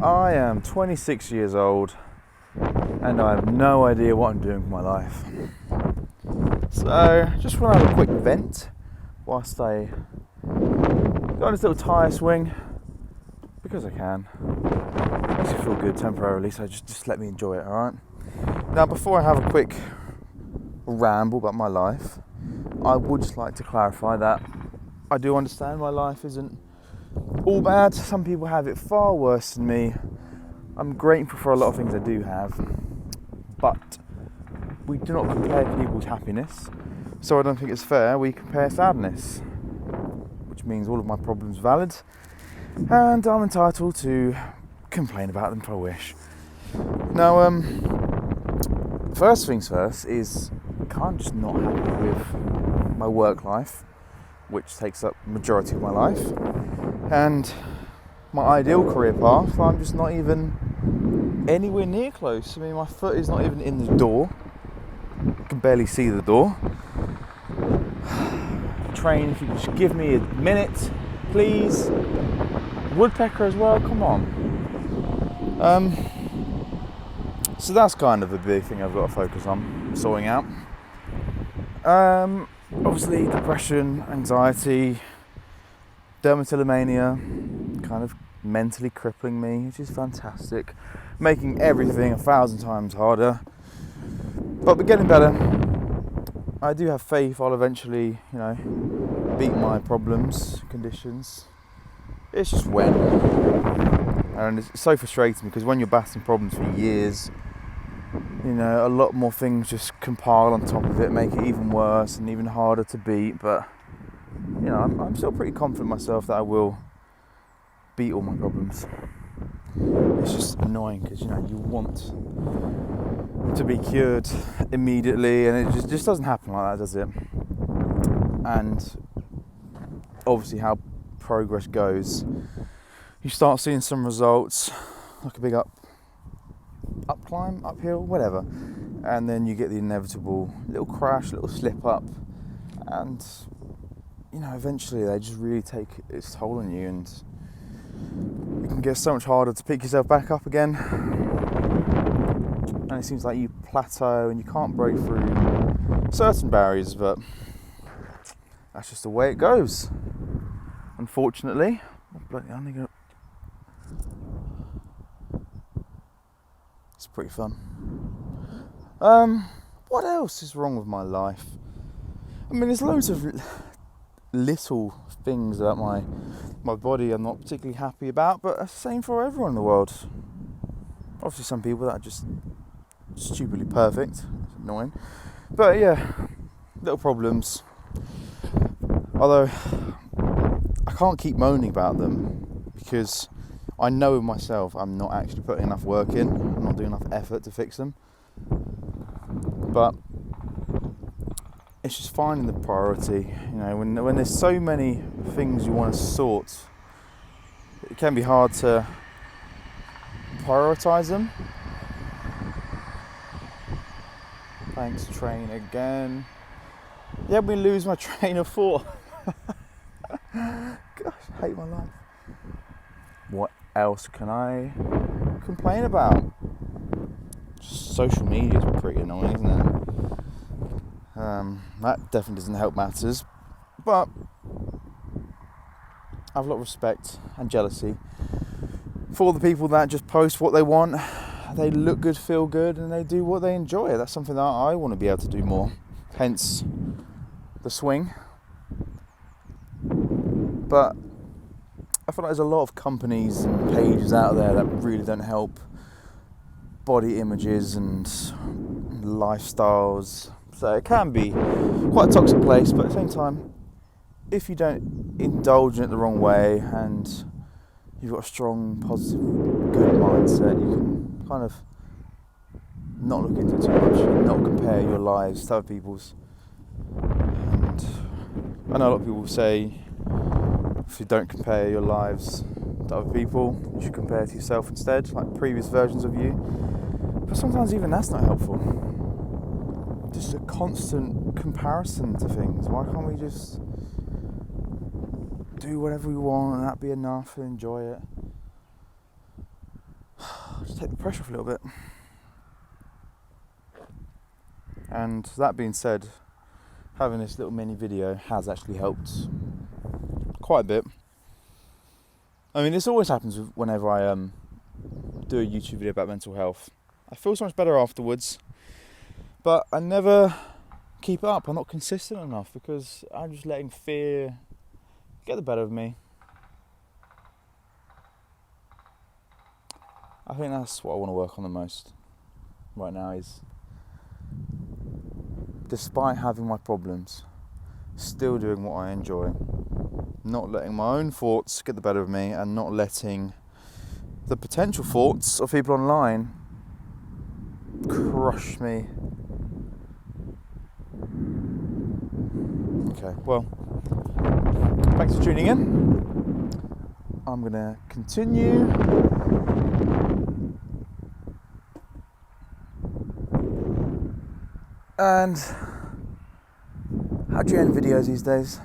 I am 26 years old and I have no idea what I'm doing with my life. So, just want to have a quick vent whilst I go on this little tyre swing because I can. Makes me feel good temporarily, so just let me enjoy it, alright? Now, before I have a quick ramble about my life, I would just like to clarify that I do understand my life isn't all bad. Some people have it far worse than me. I'm grateful for a lot of things I do have, but we do not compare people's happiness, so I don't think it's fair we compare sadness, which means all of my problems are valid, and I'm entitled to complain about them if I wish. Now, first things first is I'm just not happy with my work life, which takes up the majority of my life, and my ideal career path, I'm just not even anywhere near close. I mean, my foot is not even in the door. I can barely see the door. Train, if you could just give me a minute, please. Woodpecker as well, come on. So that's kind of a big thing I've got to focus on, sorting out. Obviously, depression, anxiety, dermatillomania, kind of mentally crippling me, which is fantastic, making everything 1,000 times harder. But we're getting better. I do have faith I'll eventually, beat my problems, conditions. It's just when. And it's so frustrating because when you're battling problems for years, a lot more things just compile on top of it, make it even worse and even harder to beat. But, I'm still pretty confident myself that I will beat all my problems. It's just annoying because, you want to be cured immediately, and it just doesn't happen like that, does it? And obviously how progress goes, you start seeing some results, like a big up climb, uphill, whatever, and then you get the inevitable little crash, little slip up, and eventually they just really take its toll on you, and it can get so much harder to pick yourself back up again, and it seems like you plateau and you can't break through certain barriers, but that's just the way it goes, unfortunately. It's pretty fun. What else is wrong with my life? I mean, there's loads of little things about my body I'm not particularly happy about, but it's the same for everyone in the world. Obviously some people that are just stupidly perfect. It's annoying. But yeah, little problems. Although I can't keep moaning about them because I know in myself I'm not actually putting enough work in. I'm not doing enough effort to fix them. But it's just finding the priority. When there's so many things you want to sort, it can be hard to prioritise them. Thanks, train again. Yeah, we lose my train of thought. Gosh, I hate my life. What else can I complain about? Social media is pretty annoying, isn't it? That definitely doesn't help matters. But I have a lot of respect and jealousy for the people that just post what they want. They look good, feel good, and they do what they enjoy. That's something that I want to be able to do more. Hence the swing. But I feel like there's a lot of companies and pages out there that really don't help body images and lifestyles. So it can be quite a toxic place, but at the same time, if you don't indulge in it the wrong way and you've got a strong, positive, good mindset, you can kind of not look into it too much, not compare your lives to other people's. And I know a lot of people say, if you don't compare your lives to other people, you should compare to yourself instead, like previous versions of you. But sometimes even that's not helpful. Just a constant comparison to things. Why can't we just do whatever we want and that be enough and enjoy it? just take the pressure off a little bit. And that being said, having this little mini video has actually helped quite a bit. I mean, this always happens whenever I do a YouTube video about mental health. I feel so much better afterwards, but I never keep it up. I'm not consistent enough because I'm just letting fear get the better of me. I think that's what I want to work on the most right now, is despite having my problems, still doing what I enjoy, not letting my own thoughts get the better of me, and not letting the potential thoughts of people online crush me. Okay, well, thanks for tuning in. I'm going to continue. And how do you end videos these days?